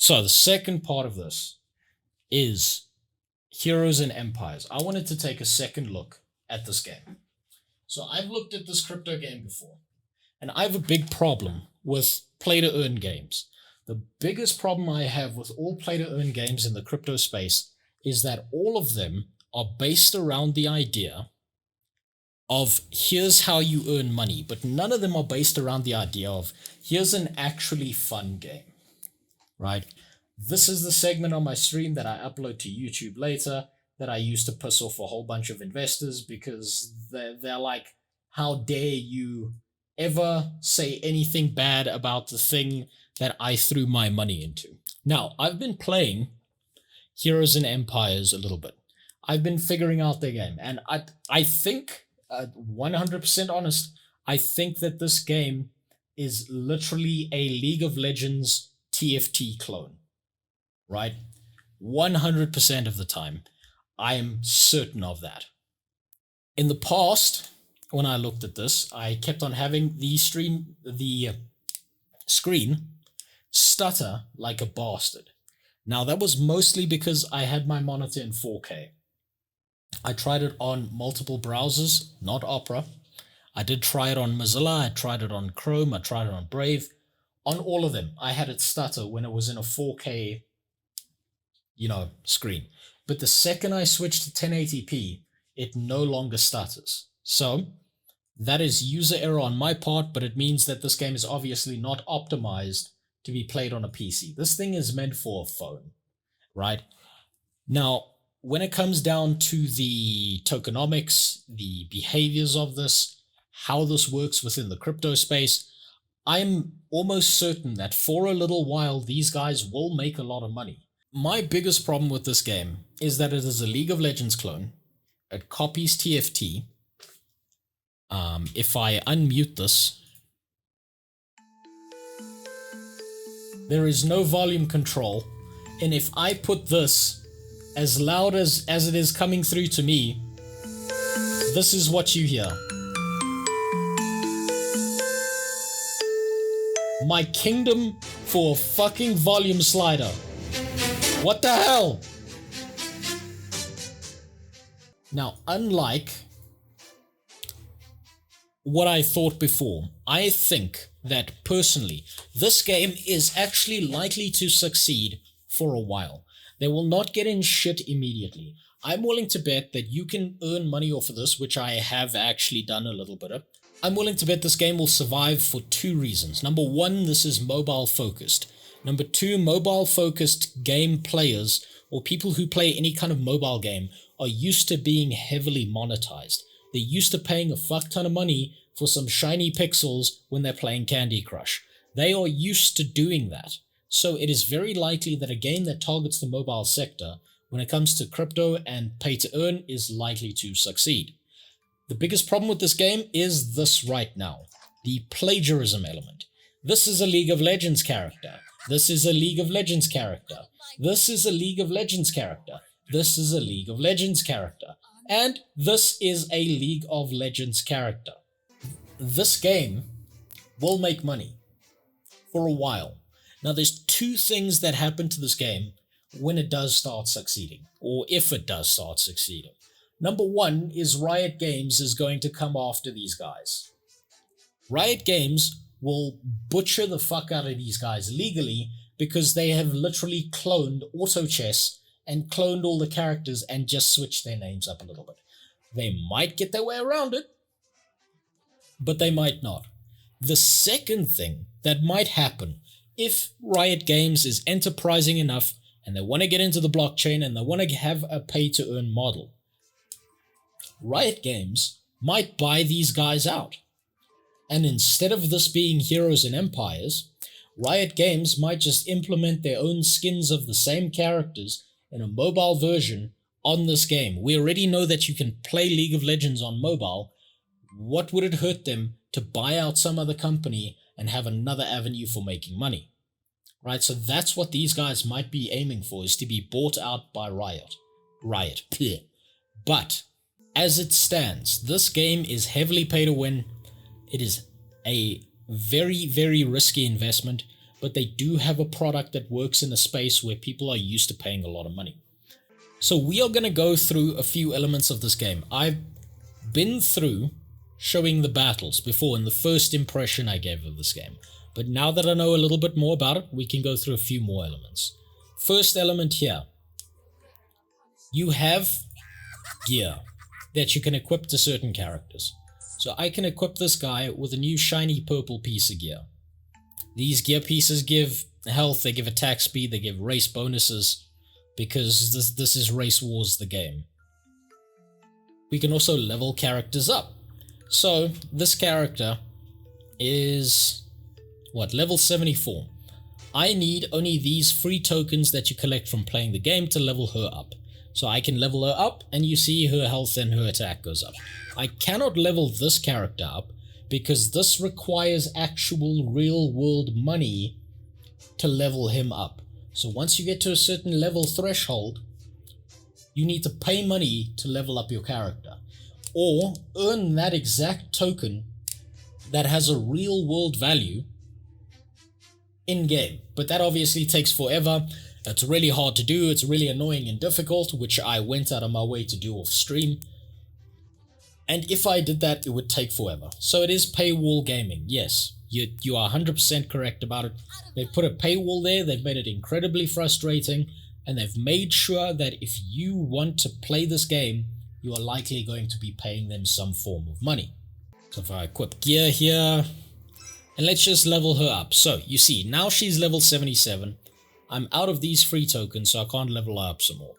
So the second part of this is Heroes and Empires. I wanted to take a second look at this game. So I've looked at this crypto game before, and I have a big problem with play-to-earn games. The biggest problem I have with all play-to-earn games in the crypto space is that all of them are based around the idea of here's how you earn money, but none of them are based around the idea of here's an actually fun game, right? This is the segment on my stream that I upload to YouTube later that I use to piss off a whole bunch of investors because they're like, how dare you ever say anything bad about the thing that I threw my money into. Now, I've been playing Heroes and Empires a little bit. I've been figuring out their game, and I think, 100% honest, I think that this game is literally a League of Legends TFT clone, right? 100% of the time. I am certain of that. In the past, when I looked at this, I kept on having the screen stutter like a bastard. Now, that was mostly because I had my monitor in 4K. I tried it on multiple browsers, not Opera. I did try it on Mozilla, I tried it on Chrome, I tried it on Brave. On all of them, I had it stutter when it was in a 4K, screen. But the second I switched to 1080p, it no longer stutters. So, that is user error on my part, but it means that this game is obviously not optimized to be played on a PC. This thing is meant for a phone, right? Now, when it comes down to the tokenomics, the behaviors of this, how this works within the crypto space, I'm almost certain that for a little while, these guys will make a lot of money. My biggest problem with this game is that it is a League of Legends clone. It copies TFT. If I unmute this, there is no volume control. And if I put this as loud as it is coming through to me, this is what you hear. My kingdom for a fucking volume slider. What the hell? Now, unlike what I thought before, I think that personally, this game is actually likely to succeed for a while. They will not get in shit immediately. I'm willing to bet that you can earn money off of this, which I have actually done a little bit of. I'm willing to bet this game will survive for two reasons. Number one, this is mobile focused. Number two, mobile focused game players or people who play any kind of mobile game are used to being heavily monetized. They're used to paying a fuck ton of money for some shiny pixels when they're playing Candy Crush. They are used to doing that. So it is very likely that a game that targets the mobile sector, when it comes to crypto and pay to earn, is likely to succeed. The biggest problem with this game is this right now, the plagiarism element. This is a League of Legends character. This is a League of Legends character. This is a League of Legends character. This is a League of Legends character. And this is a League of Legends character. This game will make money for a while. Now, there's two things that happen to this game when it does start succeeding, or if it does start succeeding. Number one is Riot Games is going to come after these guys. Riot Games will butcher the fuck out of these guys legally because they have literally cloned Auto Chess and cloned all the characters and just switched their names up a little bit. They might get their way around it, but they might not. The second thing that might happen if Riot Games is enterprising enough and they want to get into the blockchain and they want to have a pay-to-earn model, Riot Games might buy these guys out. And instead of this being Heroes and Empires, Riot Games might just implement their own skins of the same characters in a mobile version on this game. We already know that you can play League of Legends on mobile. What would it hurt them to buy out some other company and have another avenue for making money? Right, so that's what these guys might be aiming for, is to be bought out by Riot. But as it stands, this game is heavily pay to win. It is a very, very risky investment. but they do have a product that works in a space where people are used to paying a lot of money. So we are going to go through a few elements of this game. I've been through showing the battles before in the first impression I gave of this game, but now that I know a little bit more about it, we can go through a few more elements. First element here, you have gear that you can equip to certain characters. So I can equip this guy with a new shiny purple piece of gear. These gear pieces give health, they give attack speed, they give race bonuses, because this is Race Wars the game. We can also level characters up. So this character is, level 74. I need only these free tokens that you collect from playing the game to level her up. So I can level her up, and you see her health and her attack goes up. I cannot level this character up because this requires actual real-world money to level him up. So once you get to a certain level threshold, you need to pay money to level up your character, or earn that exact token that has a real-world value in-game. But that obviously takes forever. It's really hard to do, it's really annoying and difficult, which I went out of my way to do off stream. And if I did that, it would take forever. So it is paywall gaming, yes. You are 100% correct about it. They've put a paywall there, they've made it incredibly frustrating, and they've made sure that if you want to play this game, you are likely going to be paying them some form of money. So if I equip gear here, and let's just level her up. So you see, now she's level 77. I'm out of these free tokens, so I can't level her up some more.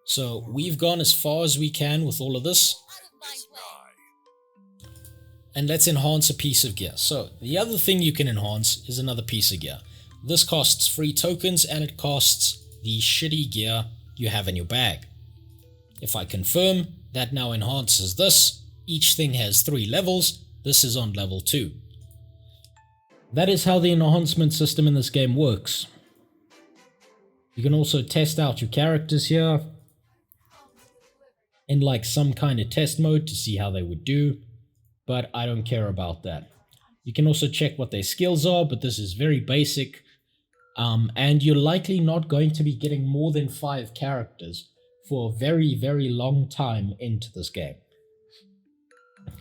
So we've gone as far as we can with all of this. And let's enhance a piece of gear. So the other thing you can enhance is another piece of gear. This costs free tokens, and it costs the shitty gear you have in your bag. If I confirm, that now enhances this. Each thing has 3 levels. This is on level 2. That is how the enhancement system in this game works. You can also test out your characters here in like some kind of test mode to see how they would do, but I don't care about that. You can also check what their skills are, but this is very basic, and you're likely not going to be getting more than 5 characters for a very, very long time into this game.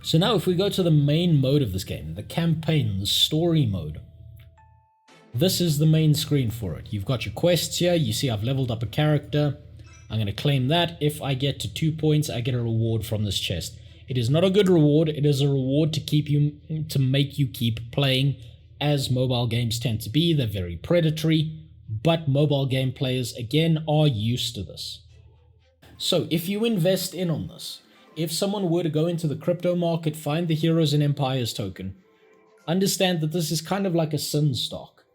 So now if we go to the main mode of this game, the campaign, the story mode, this is the main screen for it. You've got your quests here. You see I've leveled up a character. I'm going to claim that. If I get to 2 points, I get a reward from this chest. It is not a good reward. It is a reward to make you keep playing, as mobile games tend to be. They're very predatory, but mobile game players, again, are used to this. So if you invest in on this, if someone were to go into the crypto market, find the Heroes and Empires token, understand that this is kind of like a sin stock.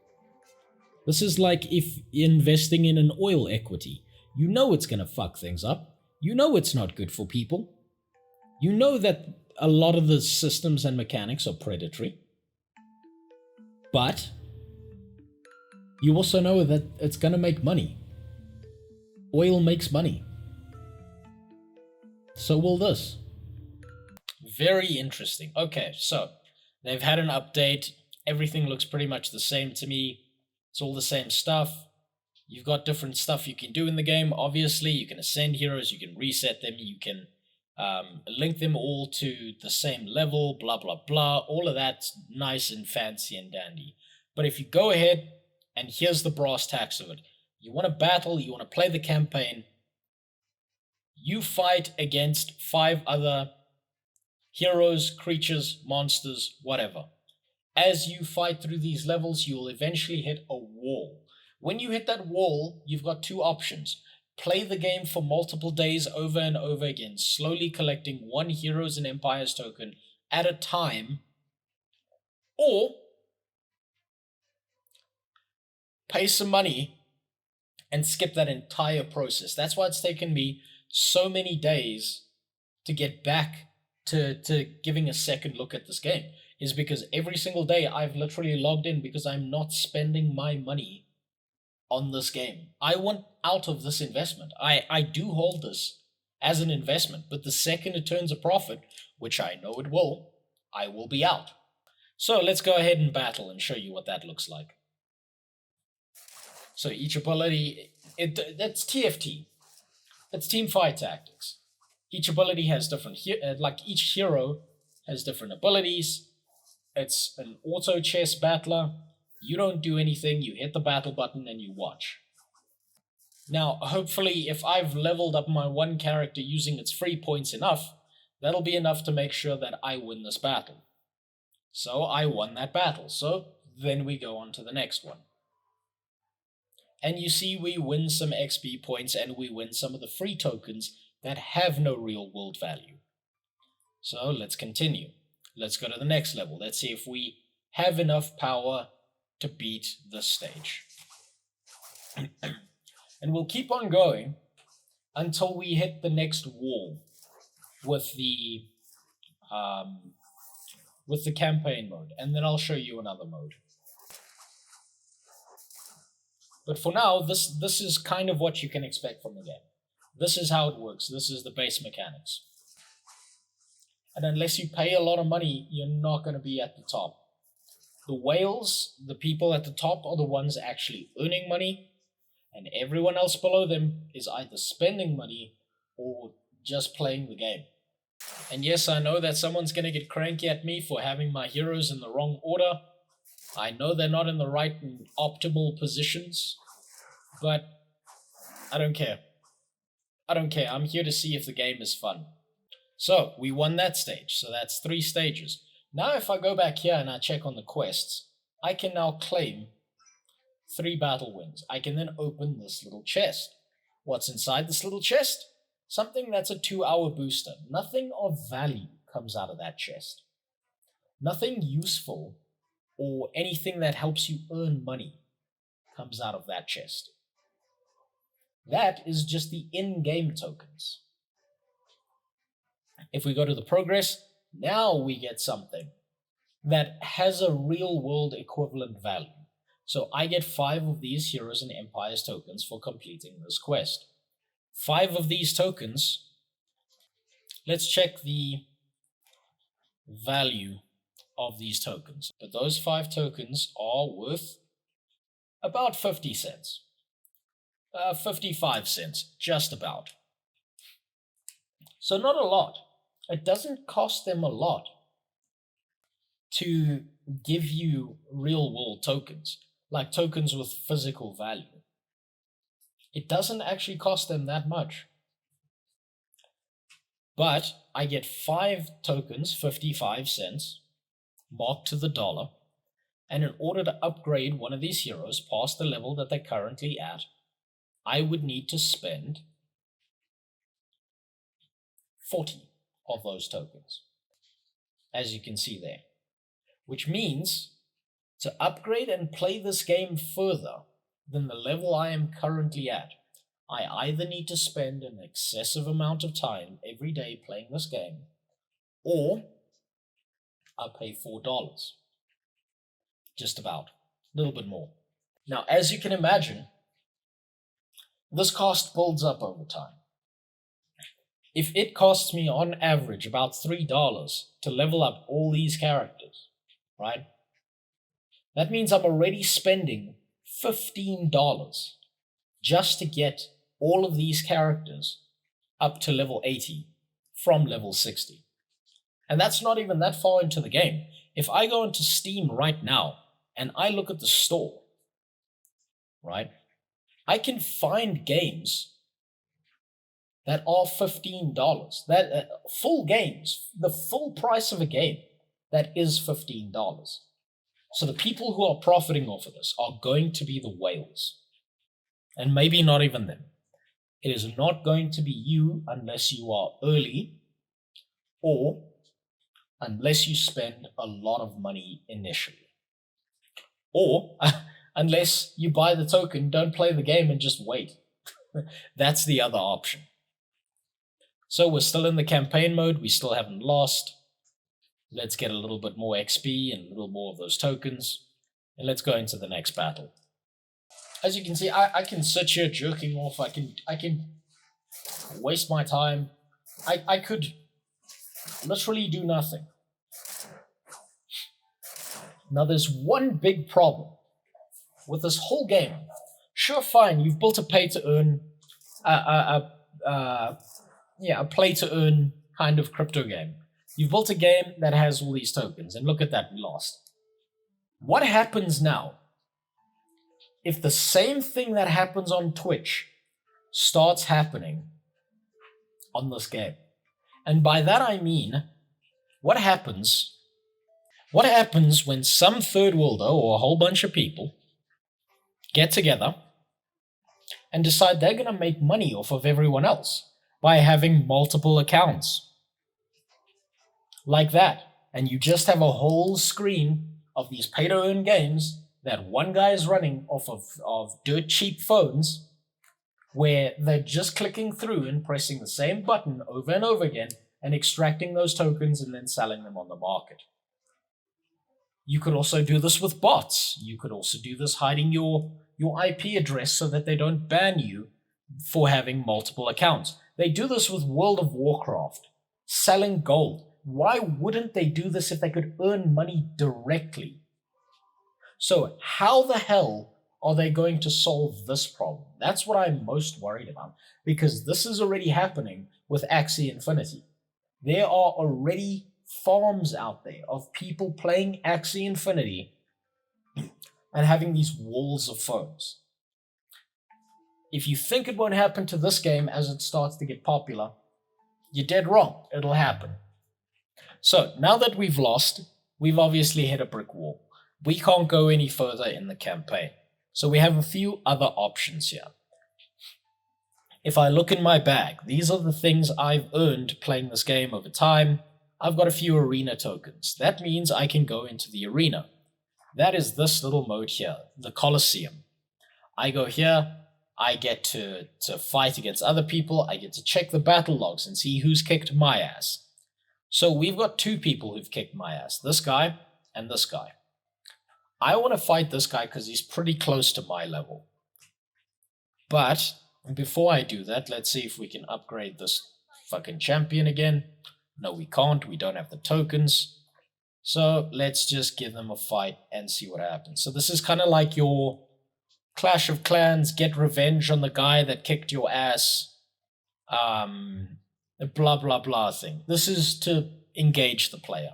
This is like if investing in an oil equity. You know it's going to fuck things up. You know it's not good for people. You know that a lot of the systems and mechanics are predatory. But you also know that it's going to make money. Oil makes money. So will this. Very interesting. Okay, so they've had an update. Everything looks pretty much the same to me. It's all the same stuff. You've got different stuff you can do in the game. Obviously, you can ascend heroes, you can reset them, you can link them all to the same level, blah, blah, blah. All of that's nice and fancy and dandy. But if you go ahead, and here's the brass tacks of it. You want to battle, you want to play the campaign, you fight against 5 other heroes, creatures, monsters, whatever. As you fight through these levels, you'll eventually hit a wall. When you hit that wall, you've got 2 options. Play the game for multiple days over and over again, slowly collecting 1 Heroes and Empires token at a time, or pay some money and skip that entire process. That's why it's taken me so many days to get back to giving a second look at this game, is because every single day I've literally logged in because I'm not spending my money on this game. I want out of this investment. I do hold this as an investment, but the second it turns a profit, which I know it will, I will be out. So let's go ahead and battle and show you what that looks like. So each ability, that's TFT. It's Teamfight Tactics. Each ability has different, like each hero has different abilities. It's an auto chess battler. You don't do anything, you hit the battle button and you watch. Now, hopefully, if I've leveled up my one character using its free points enough, that'll be enough to make sure that I win this battle. So I won that battle. So then we go on to the next one. And you see we win some XP points and we win some of the free tokens that have no real world value. So let's continue. Let's go to the next level. Let's see if we have enough power to beat this stage. And we'll keep on going until we hit the next wall with the campaign mode, and then I'll show you another mode. But for now, this is kind of what you can expect from the game. This is how it works. This is the base mechanics. And unless you pay a lot of money, you're not going to be at the top. The whales, the people at the top, are the ones actually earning money, and everyone else below them is either spending money or just playing the game. And yes, I know that someone's going to get cranky at me for having my heroes in the wrong order. I know they're not in the right and optimal positions, but I don't care. I don't care. I'm here to see if the game is fun. So, we won that stage, so that's 3 stages. Now if I go back here and I check on the quests, I can now claim 3 battle wins. I can then open this little chest. What's inside this little chest? Something that's a 2-hour booster. Nothing of value comes out of that chest. Nothing useful or anything that helps you earn money comes out of that chest. That is just the in-game tokens. If we go to the progress, now we get something that has a real-world equivalent value. So I get 5 of these Heroes and Empires tokens for completing this quest. 5 of these tokens, let's check the value of these tokens. But those 5 tokens are worth about 50 cents. 55 cents, just about. So not a lot. It doesn't cost them a lot to give you real-world tokens, like tokens with physical value. It doesn't actually cost them that much. But I get 5 tokens, 55 cents, marked to the dollar, and in order to upgrade one of these heroes past the level that they're currently at, I would need to spend 40 of those tokens, as you can see there. Which means to upgrade and play this game further than the level I am currently at, I either need to spend an excessive amount of time every day playing this game, or I pay $4. Just about. A little bit more. Now, as you can imagine, this cost builds up over time. If it costs me on average about $3 to level up all these characters, right? That means I'm already spending $15 just to get all of these characters up to level 80 from level 60. And that's not even that far into the game. If I go into Steam right now and I look at the store, right, I can find games that are $15. That full games, the full price of a game, that is $15. So the people who are profiting off of this are going to be the whales. And maybe not even them. It is not going to be you unless you are early or unless you spend a lot of money initially. Or unless you buy the token, don't play the game and just wait. That's the other option. So we're still in the campaign mode, we still haven't lost. Let's get a little bit more XP and a little more of those tokens. And let's go into the next battle. As you can see, I can sit here jerking off, I can waste my time. I could literally do nothing. Now there's one big problem with this whole game. Sure, fine. You've built a pay to earn, a play to earn kind of crypto game. You've built a game that has all these tokens, and look at that, we lost. What happens now if the same thing that happens on Twitch starts happening on this game? And by that I mean, what happens when some third worlder or a whole bunch of people get together and decide they're going to make money off of everyone else by having multiple accounts like that, and you just have a whole screen of these pay-to-earn games that one guy is running off of dirt cheap phones, where they're just clicking through and pressing the same button over and over again and extracting those tokens and then selling them on the market. You could also do this with bots. You could also do this hiding your IP address so that they don't ban you for having multiple accounts. They do this with World of Warcraft, selling gold. Why wouldn't they do this if they could earn money directly? So how the hell are they going to solve this problem? That's what I'm most worried about, because this is already happening with Axie Infinity. There are already farms out there of people playing Axie Infinity and having these walls of phones. If you think it won't happen to this game as it starts to get popular, you're dead wrong. It'll happen. So now that we've lost, we've obviously hit a brick wall. We can't go any further in the campaign. So we have a few other options here. If I look in my bag, these are the things I've earned playing this game over time. I've got a few arena tokens. That means I can go into the arena. That is this little mode here, the Colosseum. I go here, I get to fight against other people, I get to check the battle logs and see who's kicked my ass. So we've got two people who've kicked my ass, this guy and this guy. I want to fight this guy because he's pretty close to my level. But before I do that, let's see if we can upgrade this fucking champion again. No, we can't. We don't have the tokens. So let's just give them a fight and see what happens. So this is kind of like your Clash of Clans, get revenge on the guy that kicked your ass, blah, blah, blah thing. This is to engage the player.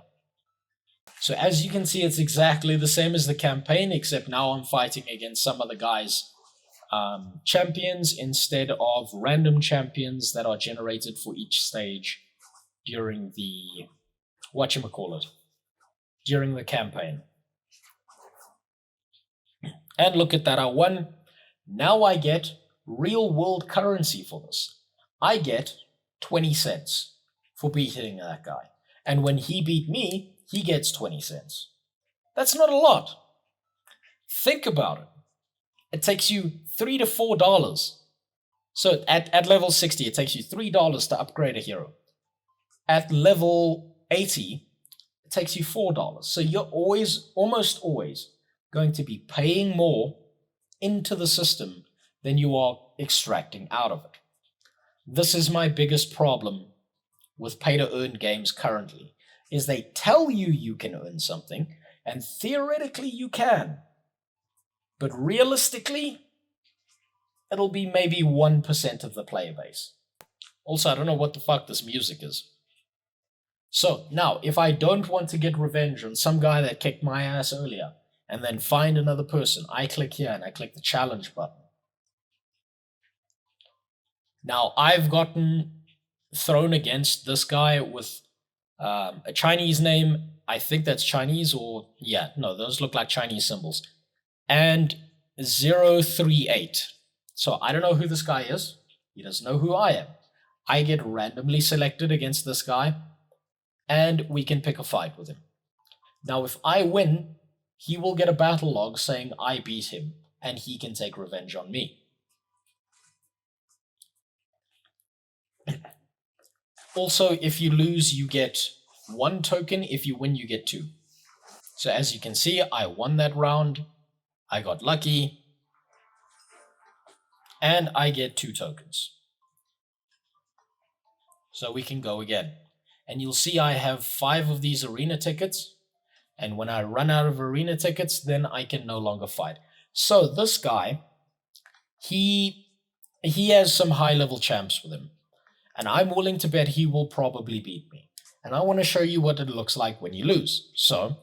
So as you can see, it's exactly the same as the campaign, except now I'm fighting against some of the guys' champions instead of random champions that are generated for each stage during the, during the campaign. And look at that, I won. Now I get real world currency for this. I get 20 cents for beating that guy. And when he beat me, he gets 20 cents. That's not a lot. Think about it. It takes you $3 to $4. So at level 60, it takes you $3 to upgrade a hero. At level 80, it takes you $4. So you're almost always going to be paying more into the system than you are extracting out of it. This is my biggest problem with pay-to-earn games currently, is they tell you you can earn something, and theoretically you can. But realistically, it'll be maybe 1% of the player base. Also, I don't know what the fuck this music is. So, now, if I don't want to get revenge on some guy that kicked my ass earlier, and then find another person, I click here and I click the challenge button. Now, I've gotten thrown against this guy with a Chinese name. I think that's Chinese, or yeah, no, those look like Chinese symbols. And 038. So I don't know who this guy is. He doesn't know who I am. I get randomly selected against this guy, and we can pick a fight with him. Now, if I win, he will get a battle log saying I beat him, and he can take revenge on me. Also, if you lose, you get 1 token. If you win, you get 2. So as you can see, I won that round. I got lucky. And I get 2 tokens. So we can go again. And you'll see I have 5 of these arena tickets. And when I run out of arena tickets, then I can no longer fight. So this guy he he has some high level champs with him, and I'm willing to bet he will probably beat me. And I want to show you what it looks like when you lose. So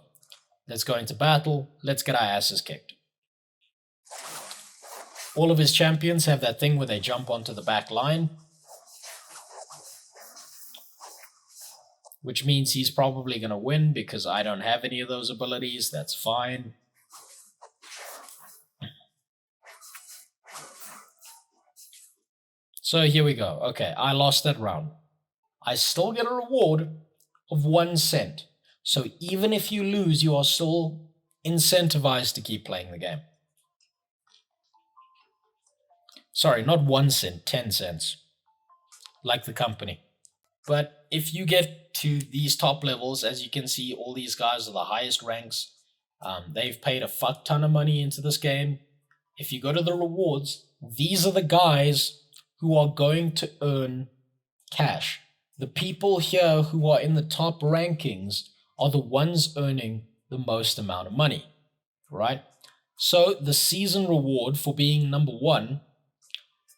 let's go into battle. Let's get our asses kicked. All of his champions have that thing where they jump onto the back line, which means he's probably going to win because I don't have any of those abilities. That's fine. So here we go. Okay, I lost that round. I still get a reward of 1 cent. So even if you lose, you are still incentivized to keep playing the game. Sorry, not 1 cent, 10 cents. Like the company. But if you get to these top levels, as you can see, all these guys are the highest ranks. They've paid a fuck ton of money into this game. If you go to the rewards, these are the guys who are going to earn cash. The people here who are in the top rankings are the ones earning the most amount of money, right? So the season reward for being number 1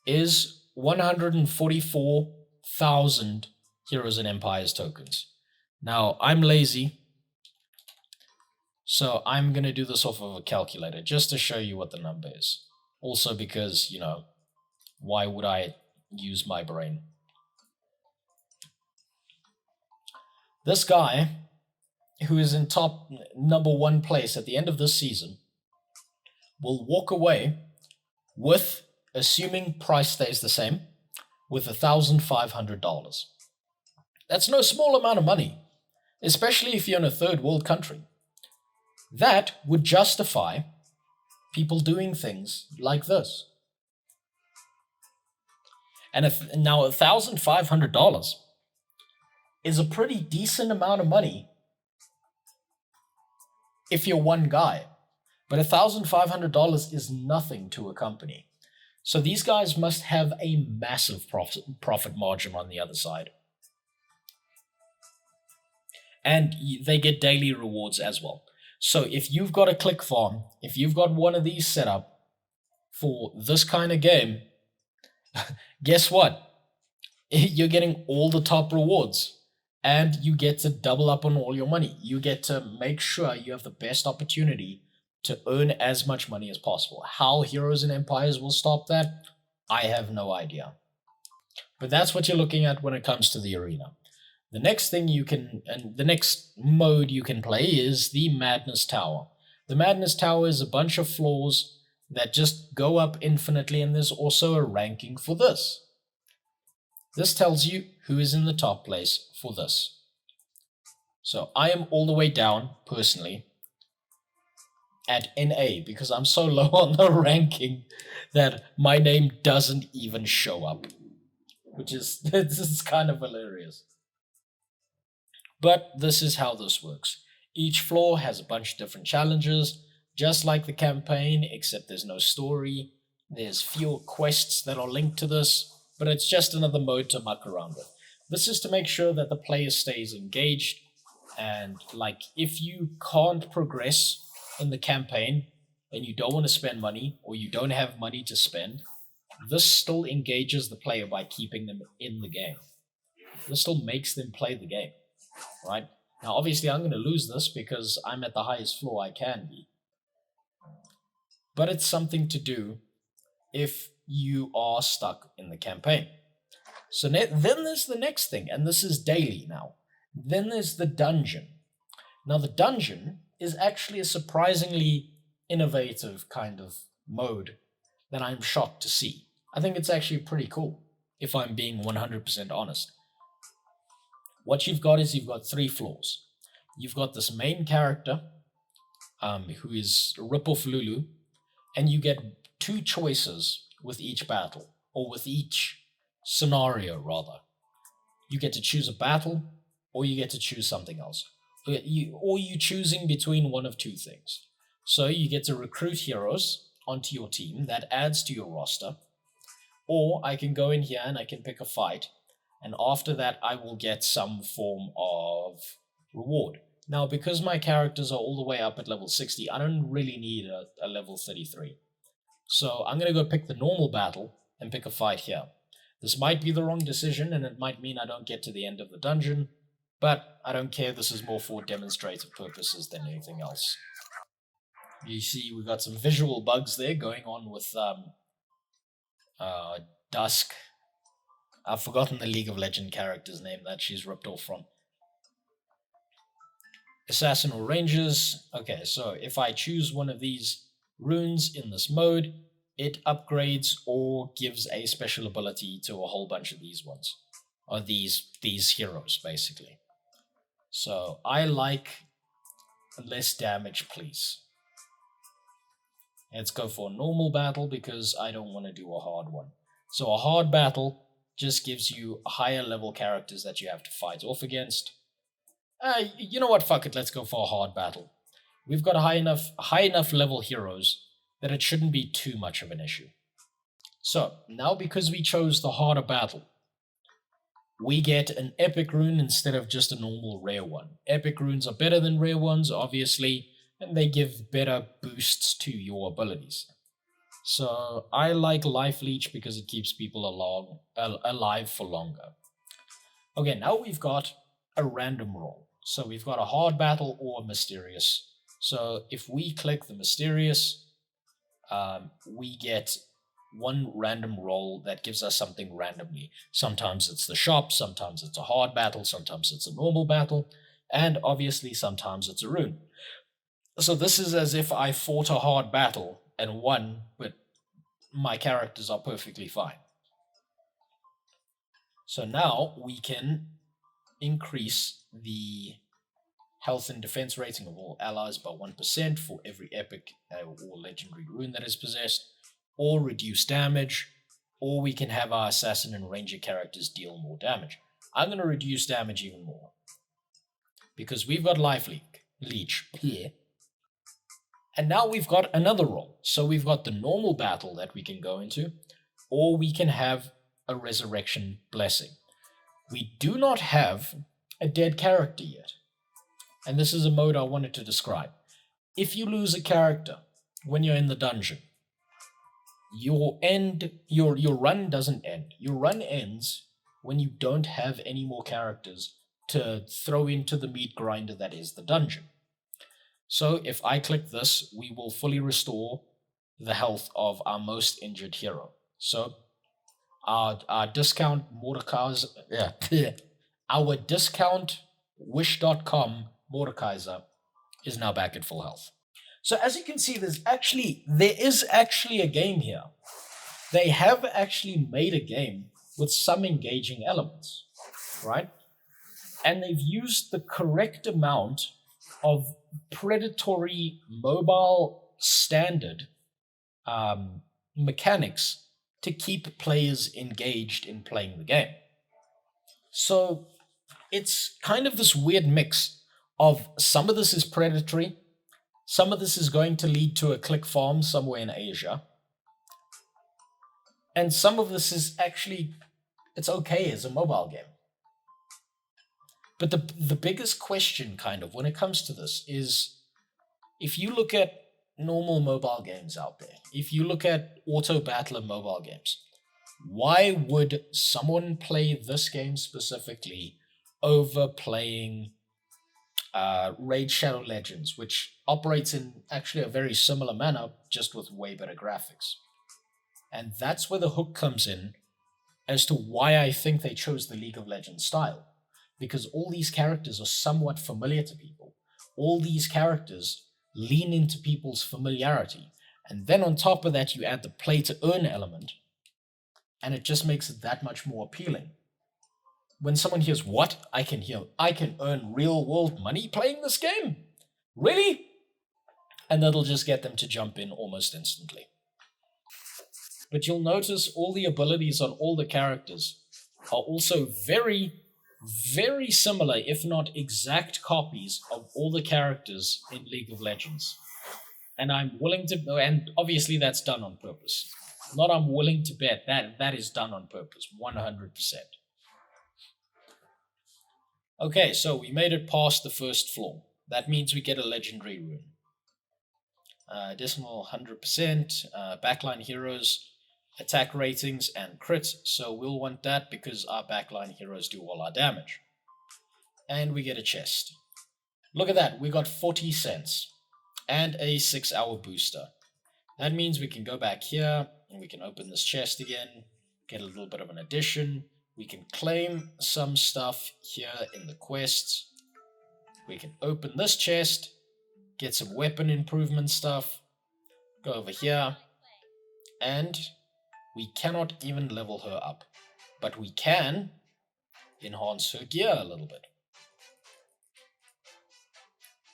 is 144,000 Heroes and Empires tokens. Now, I'm lazy, so I'm going to do this off of a calculator just to show you what the number is. Also because, why would I use my brain? This guy, who is in top number 1 place at the end of this season, will walk away with, assuming price stays the same, with $1,500. That's no small amount of money, especially if you're in a third world country. That would justify people doing things like this. And now $1,500 is a pretty decent amount of money if you're one guy. But $1,500 is nothing to a company. So these guys must have a massive profit margin on the other side. And they get daily rewards as well. So if you've got a click farm, if you've got one of these set up for this kind of game, guess what? You're getting all the top rewards. And you get to double up on all your money. You get to make sure you have the best opportunity to earn as much money as possible. How Heroes and Empires will stop that, I have no idea. But that's what you're looking at when it comes to the arena. The next thing the next mode you can play is the Madness Tower. The Madness Tower is a bunch of floors that just go up infinitely, and there's also a ranking for this. This tells you who is in the top place for this. So I am all the way down, personally, at NA, because I'm so low on the ranking that my name doesn't even show up. Which is, this is kind of hilarious. But this is how this works. Each floor has a bunch of different challenges, just like the campaign, except there's no story. There's fewer quests that are linked to this, but it's just another mode to muck around with. This is to make sure that the player stays engaged, and if you can't progress in the campaign and you don't want to spend money or you don't have money to spend, this still engages the player by keeping them in the game. This still makes them play the game, right? Now, obviously, I'm going to lose this because I'm at the highest floor I can be. But it's something to do if you are stuck in the campaign. So then there's the next thing, and this is daily now. Then there's the dungeon. Now, the dungeon is actually a surprisingly innovative kind of mode that I'm shocked to see. I think it's actually pretty cool, if I'm being 100% honest. What you've got is you've got 3 floors. You've got this main character, who is Rip-Off Lulu, and you get 2 choices with each battle, or with each scenario, rather. You get to choose a battle, or you get to choose something else. Or you're choosing between one of 2 things. So you get to recruit heroes onto your team, that adds to your roster, or I can go in here and I can pick a fight, and after that I will get some form of reward. Now, because my characters are all the way up at level 60, I don't really need a level 33. So I'm going to go pick the normal battle and pick a fight here. This might be the wrong decision, and it might mean I don't get to the end of the dungeon, but I don't care. This is more for demonstrative purposes than anything else. You see, we got some visual bugs there going on with Dusk. I've forgotten the League of Legends character's name that she's ripped off from. Assassin or Rangers. Okay, so if I choose one of these runes in this mode, it upgrades or gives a special ability to a whole bunch of these ones. Or these heroes, basically. So I like less damage, please. Let's go for a normal battle because I don't want to do a hard one. So a hard battle just gives you higher level characters that you have to fight off against. You know what? Fuck it. Let's go for a hard battle. We've got high enough level heroes that it shouldn't be too much of an issue. So now, because we chose the harder battle, we get an epic rune instead of just a normal rare one. Epic runes are better than rare ones, obviously, and they give better boosts to your abilities. So I like Life Leech because it keeps people alive for longer. Okay, now we've got a random roll. So we've got a hard battle or a mysterious. So if we click the mysterious, we get one random roll that gives us something randomly. Sometimes it's the shop, sometimes it's a hard battle, sometimes it's a normal battle, and obviously sometimes it's a rune. So this is as if I fought a hard battle and won, but my characters are perfectly fine. So now we can increase the health and defense rating of all allies by 1% for every epic or legendary rune that is possessed, or reduce damage, or we can have our assassin and ranger characters deal more damage. I'm going to reduce damage even more because we've got Life Leech here. And now we've got another role. So we've got the normal battle that we can go into, or we can have a resurrection blessing. We do not have a dead character yet. And this is a mode I wanted to describe. If you lose a character when you're in the dungeon, your run doesn't end. Your run ends when you don't have any more characters to throw into the meat grinder that is the dungeon. So if I click this, we will fully restore the health of our most injured hero. So our discount Mordekaiser, our discount wish.com Mordekaiser is now back at full health. So as you can see, there is actually a game here. They have actually made a game with some engaging elements, right? And they've used the correct amount of predatory mobile standard mechanics to keep players engaged in playing the game. So it's kind of this weird mix of some of this is predatory, some of this is going to lead to a click farm somewhere in Asia, and some of this is actually, it's okay as a mobile game. But the biggest question kind of when it comes to this is, if you look at normal mobile games out there, if you look at auto battler mobile games, why would someone play this game specifically over playing Raid Shadow Legends, which operates in actually a very similar manner, just with way better graphics? And that's where the hook comes in as to why I think they chose the League of Legends style. Because all these characters are somewhat familiar to people. All these characters lean into people's familiarity. And then on top of that, you add the play to earn element, and it just makes it that much more appealing. When someone hears, what? I can earn real world money playing this game? Really? And that'll just get them to jump in almost instantly. But you'll notice all the abilities on all the characters are also very, very similar, if not exact copies of all the characters in League of Legends. And I'm willing to, and obviously that's done on purpose. Not I'm willing to bet that is done on purpose, 100%. Okay, so we made it past the first floor. That means we get a legendary rune. additional 100%, backline heroes, attack ratings, and crit. So we'll want that because our backline heroes do all our damage. And we get a chest. Look at that, we got 40 cents and a 6-hour booster. That means we can go back here and we can open this chest again, get a little bit of an addition. We can claim some stuff here in the quests. We can open this chest, get some weapon improvement stuff, go over here, and we cannot even level her up. But we can enhance her gear a little bit.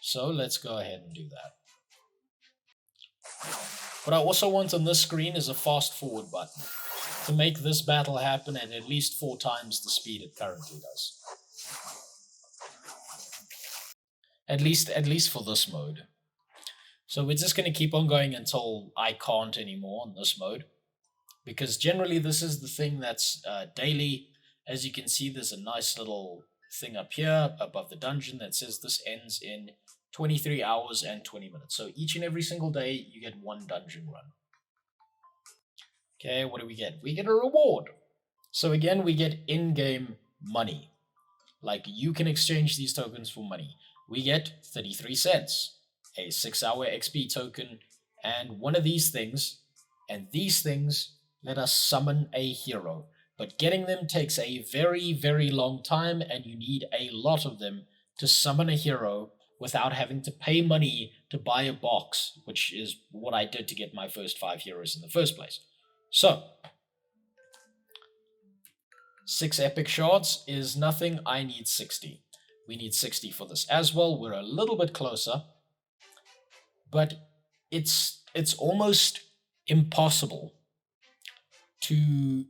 So let's go ahead and do that. What I also want on this screen is a fast forward button to make this battle happen at least 4 times the speed it currently does. At least for this mode. So we're just going to keep on going until I can't anymore on this mode. Because generally this is the thing that's daily. As you can see, there's a nice little thing up here above the dungeon that says this ends in 23 hours and 20 minutes. So each and every single day, you get 1 dungeon run. Okay, what do we get? We get a reward. So again, we get in-game money. Like, you can exchange these tokens for money. We get 33 cents, a 6-hour XP token, and one of these things. And these things let us summon a hero. But getting them takes a very, very long time, and you need a lot of them to summon a hero without having to pay money to buy a box, which is what I did to get my first 5 heroes in the first place. So, 6 epic shards is nothing. I need 60. We need 60 for this as well. We're a little bit closer, but it's almost impossible to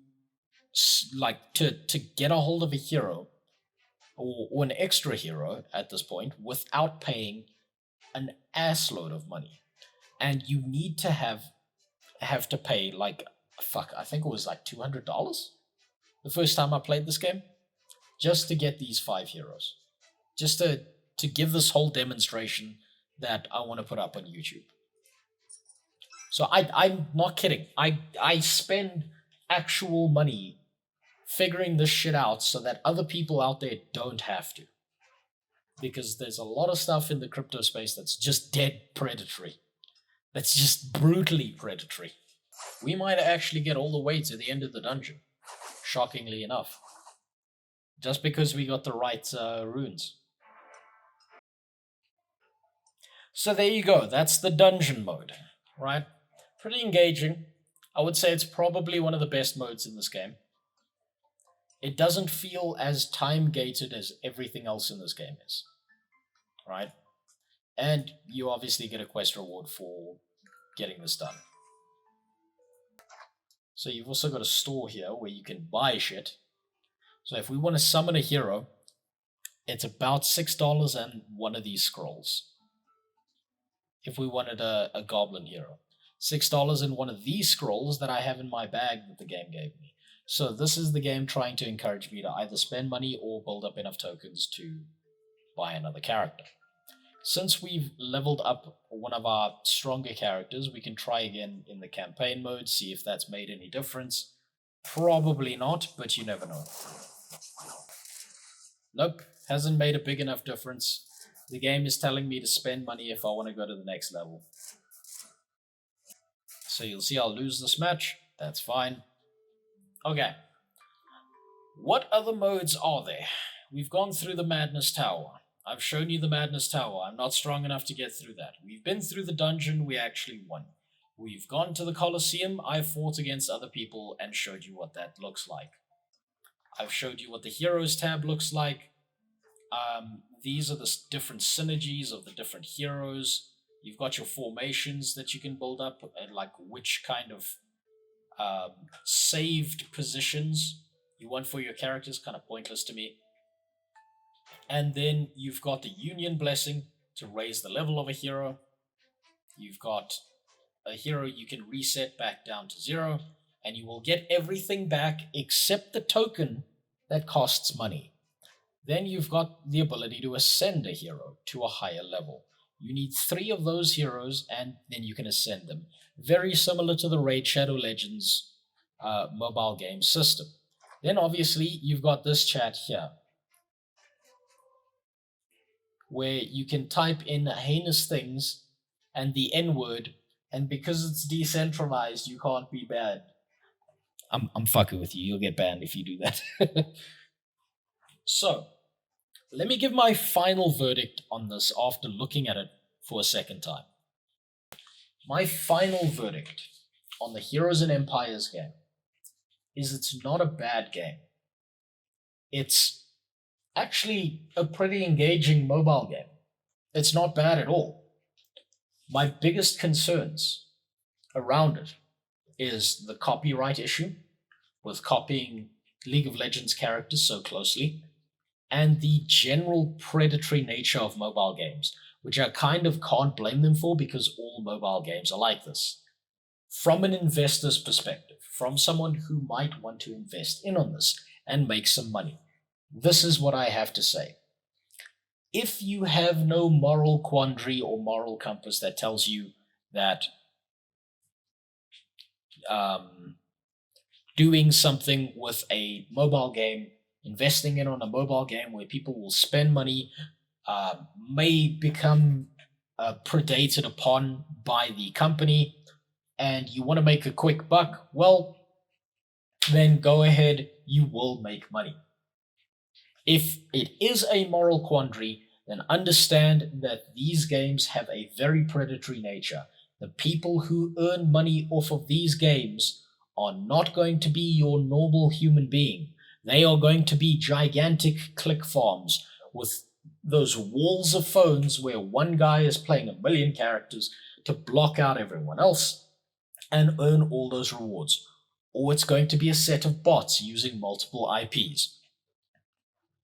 get a hold of a hero or an extra hero at this point without paying an assload of money. And you need to have to pay I think it was like $200 the first time I played this game just to get these 5 heroes. Just to give this whole demonstration that I want to put up on YouTube. So I'm not kidding. I spend actual money figuring this shit out so that other people out there don't have to. Because there's a lot of stuff in the crypto space that's just dead predatory. That's just brutally predatory. We might actually get all the way to the end of the dungeon, shockingly enough. Just because we got the right runes. So there you go, that's the dungeon mode, right? Pretty engaging. I would say it's probably one of the best modes in this game. It doesn't feel as time-gated as everything else in this game is, right? And you obviously get a quest reward for getting this done. So you've also got a store here where you can buy shit. So if we want to summon a hero, it's about $6 and one of these scrolls. If we wanted a goblin hero. $6 and one of these scrolls that I have in my bag that the game gave me. So this is the game trying to encourage me to either spend money or build up enough tokens to buy another character. Since we've leveled up one of our stronger characters, we can try again in the campaign mode, see if that's made any difference. Probably not, but you never know. Nope, hasn't made a big enough difference. The game is telling me to spend money if I want to go to the next level. So you'll see I'll lose this match. That's fine. Okay. What other modes are there? We've gone through the Madness Tower. I've shown you the Madness Tower. I'm not strong enough to get through that. We've been through the dungeon. We actually won. We've gone to the Colosseum. I fought against other people and showed you what that looks like. I've showed you what the Heroes tab looks like. These are the different synergies of the different heroes. You've got your formations that you can build up, and like which kind of saved positions you want for your characters. Kind of pointless to me. And then you've got the Union Blessing to raise the level of a hero. You've got a hero you can reset back down to 0, and you will get everything back except the token that costs money. Then you've got the ability to ascend a hero to a higher level. You need 3 of those heroes, and then you can ascend them. Very similar to the Raid Shadow Legends mobile game system. Then obviously you've got this chat here, where you can type in heinous things and the N word, and because it's decentralized, you can't be banned. I'm fucking with you. You'll get banned if you do that. So, let me give my final verdict on this after looking at it for a second time. My final verdict on the Heroes and Empires game is it's not a bad game. It's actually a pretty engaging mobile game. It's not bad at all. My biggest concerns around it is the copyright issue with copying League of Legends characters so closely, and the general predatory nature of mobile games, which I kind of can't blame them for because all mobile games are like this. From an investor's perspective, from someone who might want to invest in on this and make some money, this is what I have to say. If you have no moral quandary or moral compass that tells you that doing something with a mobile game, investing in on a mobile game where people will spend money, may become predated upon by the company, and you want to make a quick buck, well, then go ahead, you will make money. If it is a moral quandary, then understand that these games have a very predatory nature. The people who earn money off of these games are not going to be your normal human being. They are going to be gigantic click farms with those walls of phones where one guy is playing 1 million characters to block out everyone else and earn all those rewards. Or it's going to be a set of bots using multiple IPs.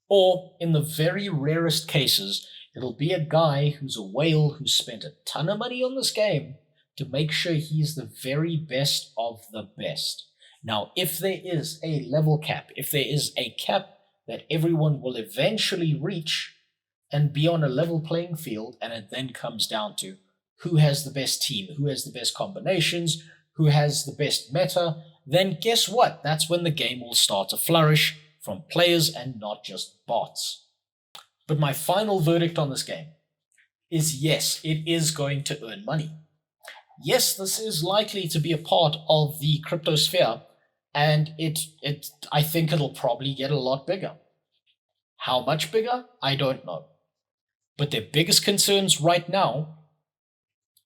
Or, in the very rarest cases, it'll be a guy who's a whale who spent a ton of money on this game to make sure he's the very best of the best. Now, if there is a level cap, if there is a cap that everyone will eventually reach and be on a level playing field, and it then comes down to who has the best team, who has the best combinations, who has the best meta, then guess what? That's when the game will start to flourish from players and not just bots. But my final verdict on this game is yes, it is going to earn money. Yes, this is likely to be a part of the crypto sphere, and I think it'll probably get a lot bigger. How much bigger? I don't know. But their biggest concerns right now,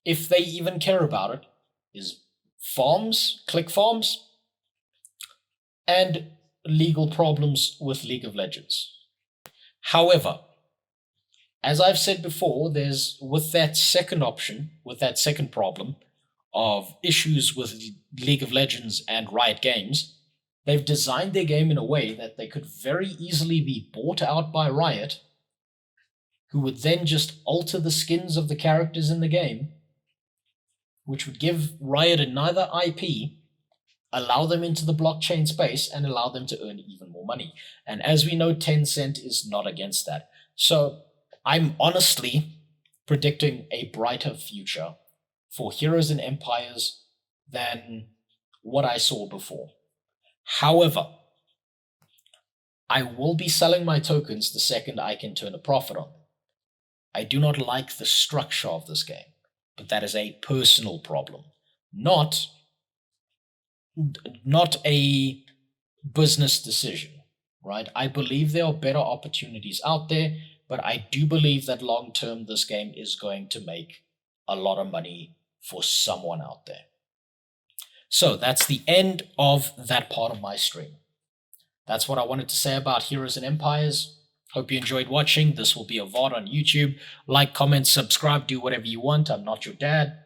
if they even care about it, is farms, click farms, and legal problems with League of Legends. However, as I've said before, there's with that second option, with that second problem of issues with League of Legends and Riot Games, they've designed their game in a way that they could very easily be bought out by Riot, who would then just alter the skins of the characters in the game, which would give Riot another IP, allow them into the blockchain space, and allow them to earn even more money. And as we know, Tencent is not against that. So I'm honestly predicting a brighter future for Heroes and Empires than what I saw before. However, I will be selling my tokens the second I can turn a profit on them. I do not like the structure of this game, but that is a personal problem, not a business decision, right? I believe there are better opportunities out there, but I do believe that long term this game is going to make a lot of money for someone out there. So that's the end of that part of my stream. That's what I wanted to say about Heroes and Empires. Hope you enjoyed watching. This will be a VOD on YouTube. Like, comment, subscribe, do whatever you want. I'm not your dad.